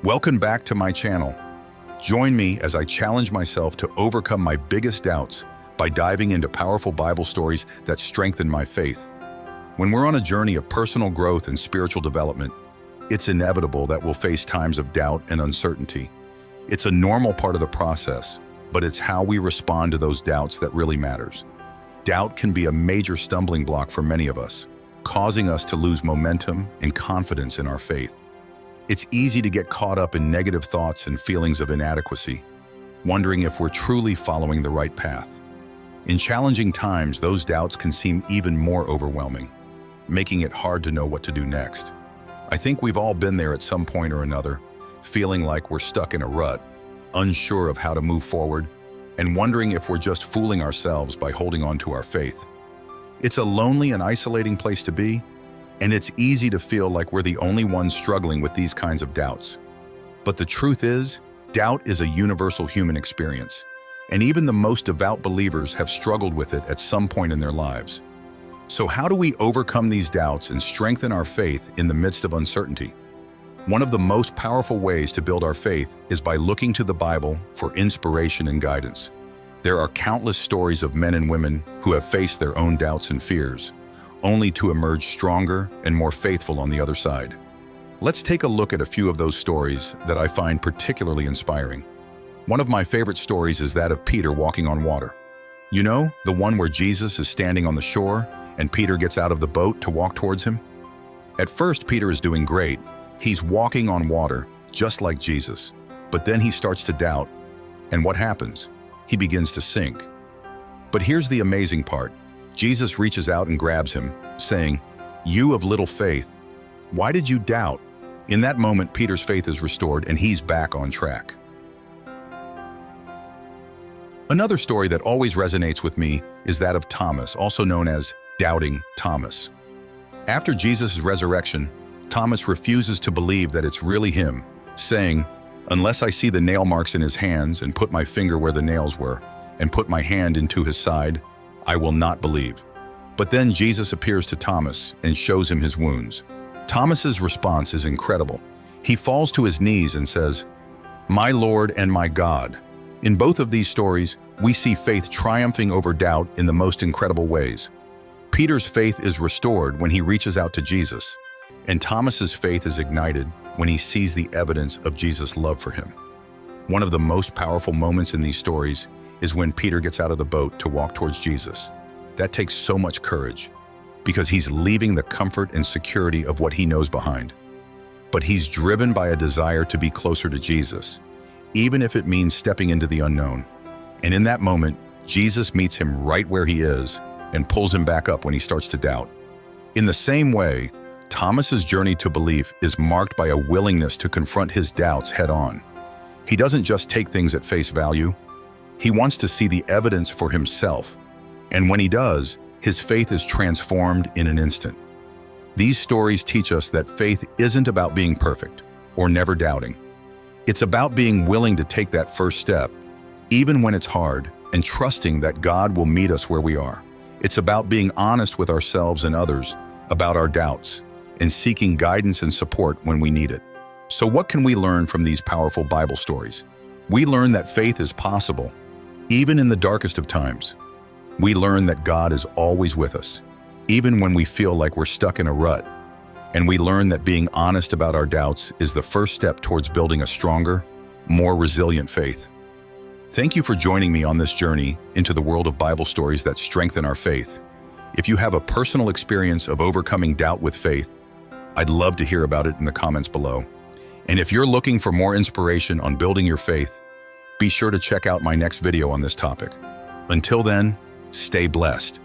Welcome back to my channel. Join me as I challenge myself to overcome my biggest doubts by diving into powerful Bible stories that strengthen my faith. When we're on a journey of personal growth and spiritual development, it's inevitable that we'll face times of doubt and uncertainty. It's a normal part of the process, but it's how we respond to those doubts that really matters. Doubt can be a major stumbling block for many of us, causing us to lose momentum and confidence in our faith. It's easy to get caught up in negative thoughts and feelings of inadequacy, wondering if we're truly following the right path. In challenging times, those doubts can seem even more overwhelming, making it hard to know what to do next. I think we've all been there at some point or another, feeling like we're stuck in a rut, unsure of how to move forward, and wondering if we're just fooling ourselves by holding on to our faith. It's a lonely and isolating place to be, and it's easy to feel like we're the only ones struggling with these kinds of doubts. But the truth is, doubt is a universal human experience, and even the most devout believers have struggled with it at some point in their lives. So how do we overcome these doubts and strengthen our faith in the midst of uncertainty? One of the most powerful ways to build our faith is by looking to the Bible for inspiration and guidance. There are countless stories of men and women who have faced their own doubts and fears, only to emerge stronger and more faithful on the other side. Let's take a look at a few of those stories that I find particularly inspiring. One of my favorite stories is that of Peter walking on water. You know, the one where Jesus is standing on the shore and Peter gets out of the boat to walk towards him? At first, Peter is doing great. He's walking on water, just like Jesus. But then he starts to doubt, and what happens? He begins to sink. But here's the amazing part. Jesus reaches out and grabs him, saying, "You of little faith, why did you doubt?" In that moment, Peter's faith is restored and he's back on track. Another story that always resonates with me is that of Thomas, also known as Doubting Thomas. After Jesus' resurrection, Thomas refuses to believe that it's really him, saying, "Unless I see the nail marks in his hands and put my finger where the nails were, and put my hand into his side, I will not believe." But then Jesus appears to Thomas and shows him his wounds. Thomas's response is incredible. He falls to his knees and says, "My Lord and my God." In both of these stories, we see faith triumphing over doubt in the most incredible ways. Peter's faith is restored when he reaches out to Jesus, and Thomas's faith is ignited when he sees the evidence of Jesus' love for him. One of the most powerful moments in these stories is when Peter gets out of the boat to walk towards Jesus. That takes so much courage, because he's leaving the comfort and security of what he knows behind. But he's driven by a desire to be closer to Jesus, even if it means stepping into the unknown. And in that moment, Jesus meets him right where he is and pulls him back up when he starts to doubt. In the same way, Thomas's journey to belief is marked by a willingness to confront his doubts head-on. He doesn't just take things at face value. He wants to see the evidence for himself, and when he does, his faith is transformed in an instant. These stories teach us that faith isn't about being perfect or never doubting. It's about being willing to take that first step, even when it's hard, and trusting that God will meet us where we are. It's about being honest with ourselves and others about our doubts, and seeking guidance and support when we need it. So what can we learn from these powerful Bible stories? We learn that faith is possible, even in the darkest of times. We learn that God is always with us, even when we feel like we're stuck in a rut. And we learn that being honest about our doubts is the first step towards building a stronger, more resilient faith. Thank you for joining me on this journey into the world of Bible stories that strengthen our faith. If you have a personal experience of overcoming doubt with faith, I'd love to hear about it in the comments below. And if you're looking for more inspiration on building your faith, be sure to check out my next video on this topic. Until then, stay blessed.